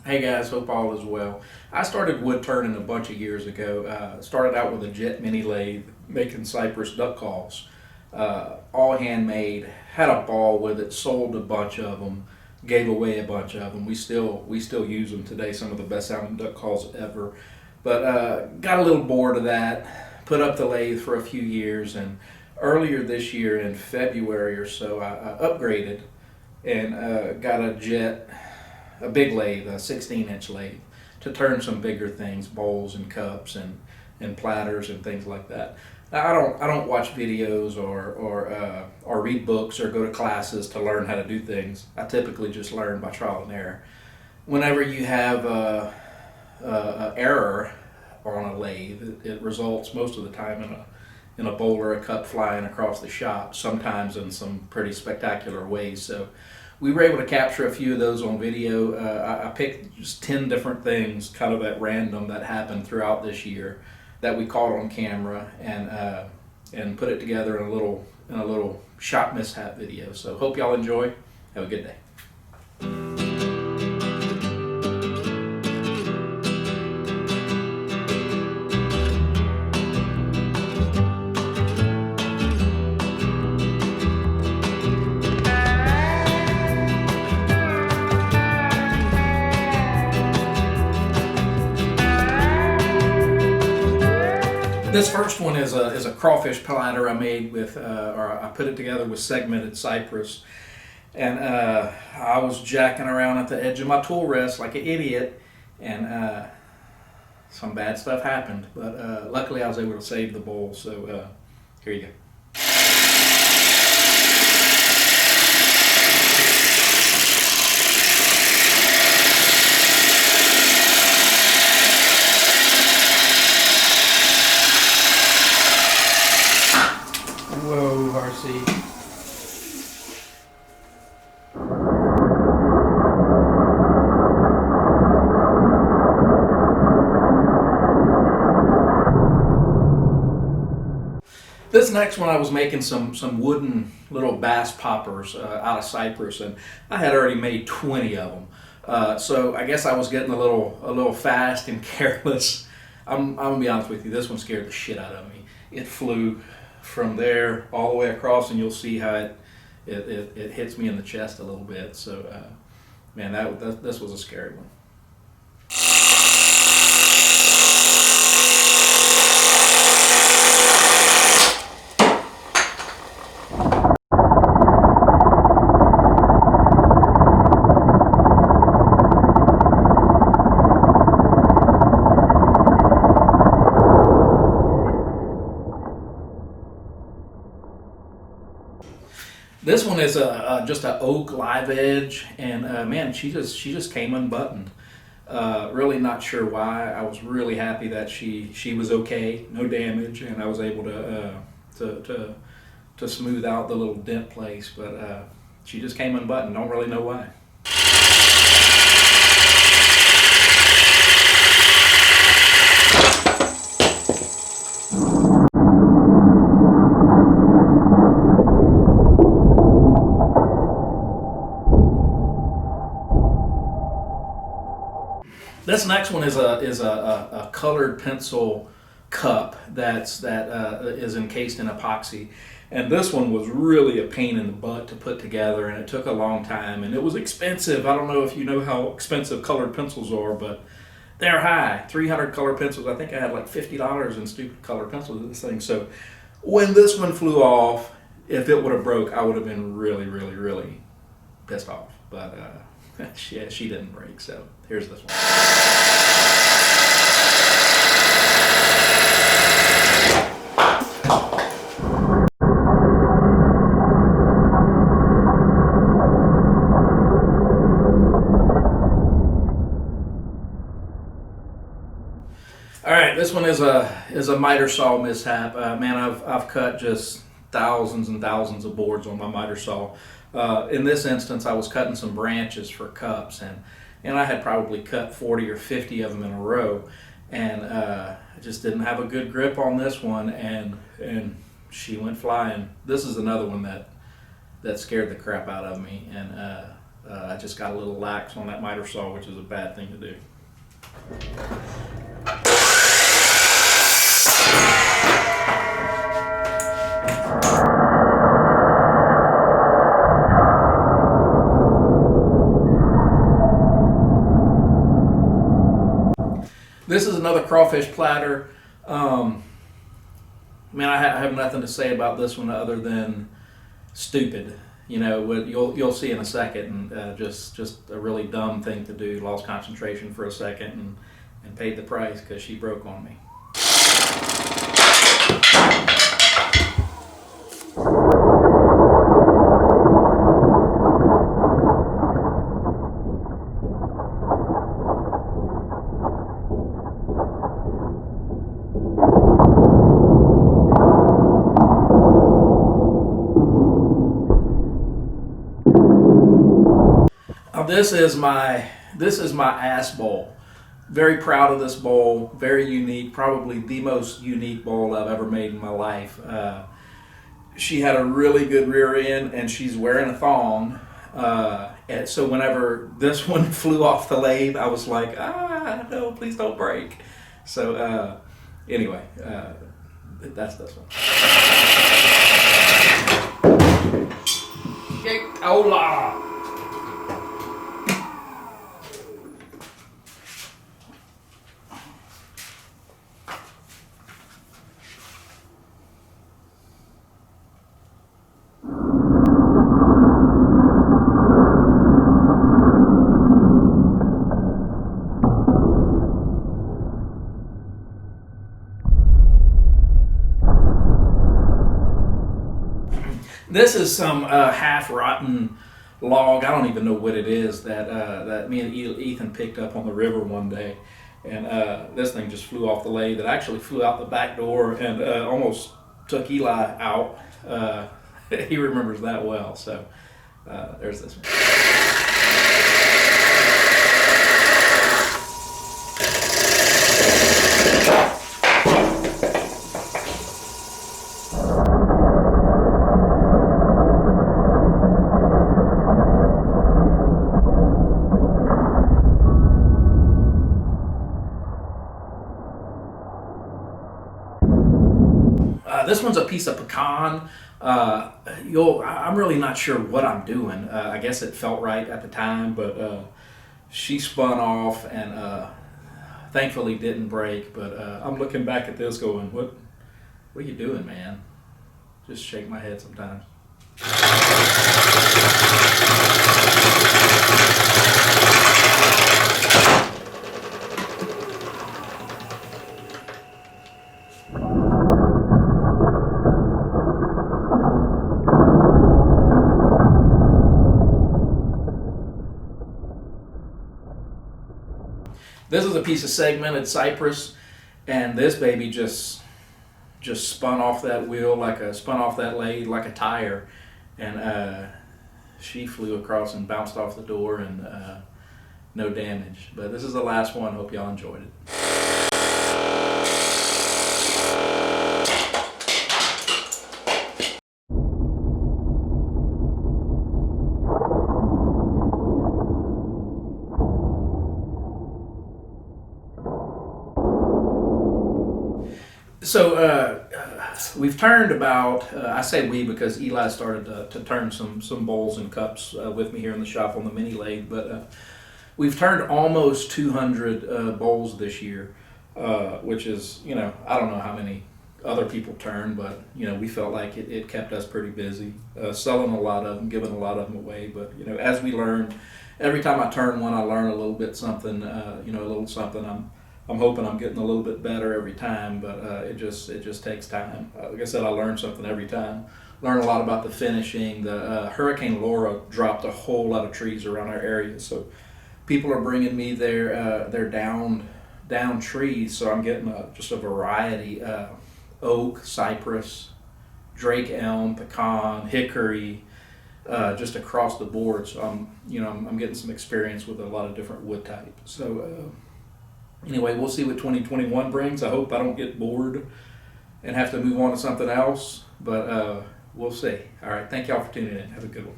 Hey guys, hope all is well. I started wood turning a bunch of years ago. Started out with a jet mini lathe making cypress duck calls. All handmade, had a ball with it, sold a bunch of them, gave away a bunch of them. We still use them today, some of the best sounding duck calls ever. But got a little bored of that, put up the lathe for a few years, and earlier this year in February or so, I upgraded and got a big lathe, a 16-inch lathe, to turn some bigger things, bowls and cups and platters and things like that. Now, I don't watch videos or read books or go to classes to learn how to do things. I typically just learn by trial and error. Whenever you have a error on a lathe, it results most of the time in a bowl or a cup flying across the shop, sometimes in some pretty spectacular ways. So we were able to capture a few of those on video. I picked just 10 different things kind of at random that happened throughout this year that we caught on camera and put it together in a little shop mishap video. So hope y'all enjoy. Have a good day. This first one is a crawfish platter I made with, or I put it together with segmented cypress, and I was jacking around at the edge of my tool rest like an idiot, and some bad stuff happened. But luckily, I was able to save the bowl. So here you go. Whoa, RC. This next one, I was making some wooden little bass poppers out of cypress, and I had already made 20 of them. So I guess I was getting a little fast and careless. I'm gonna be honest with you. This one scared the shit out of me. It flew from there all the way across, and you'll see how it hits me in the chest a little bit. So man, this was a scary one. This one is just an oak live edge, and man, she just came unbuttoned. Really not sure why. I was really happy that she was okay, no damage, and I was able to smooth out the little dent place. But she just came unbuttoned. Don't really know why. This next one is a colored pencil cup that is encased in epoxy, and this one was really a pain in the butt to put together, and it took a long time, and it was expensive. I don't know if you know how expensive colored pencils are, but they're high. 300 colored pencils. I think I had like $50 in stupid colored pencils in this thing. So when this one flew off, if it would have broke, I would have been really pissed off. But she didn't break, so here's this one. All right, this one is a miter saw mishap. Man, I've cut just thousands and thousands of boards on my miter saw. In this instance, I was cutting some branches for cups, and I had probably cut 40 or 50 of them in a row, and I just didn't have a good grip on this one, and she went flying. This is another one that scared the crap out of me, and I just got a little lax on that miter saw, which is a bad thing to do. This is another crawfish platter. Man, I have nothing to say about this one other than stupid. You know, what you'll see in a second, and just a really dumb thing to do. Lost concentration for a second and paid the price because she broke on me. This is my ass bowl. Very proud of this bowl. Very unique. Probably the most unique bowl I've ever made in my life. She had a really good rear end, and she's wearing a thong. And so whenever this one flew off the lathe, I was like, no, please don't break. So anyway, that's this one. Hola. This is some half-rotten log. I don't even know what it is that me and Ethan picked up on the river one day, and this thing just flew off the lathe. It actually flew out the back door and almost took Eli out. He remembers that well. So there's this one. This one's a piece of pecan. I'm really not sure what I'm doing. I guess it felt right at the time, but she spun off and thankfully didn't break. But I'm looking back at this going, what are you doing, man? Just shake my head sometimes. This is a piece of segmented cypress, and this baby just spun off that wheel spun off that lathe like a tire, and she flew across and bounced off the door, and no damage. But this is the last one. Hope y'all enjoyed it. So we've turned about, I say we because Eli started to turn some bowls and cups with me here in the shop on the mini lathe, but we've turned almost 200 bowls this year, which is, I don't know how many other people turn, but, we felt like it kept us pretty busy, selling a lot of them, giving a lot of them away. But, as we learn, every time I turn one, I learn a little bit something, a little something. I'm hoping I'm getting a little bit better every time, but it just takes time. Like I said, I learn something every time. Learn a lot about the finishing. The Hurricane Laura dropped a whole lot of trees around our area, so people are bringing me their down trees. So I'm getting just a variety: oak, cypress, Drake elm, pecan, hickory, just across the board. So I'm getting some experience with a lot of different wood types. So. Anyway, we'll see what 2021 brings. I hope I don't get bored and have to move on to something else, but we'll see. All right, thank y'all for tuning in. Have a good one.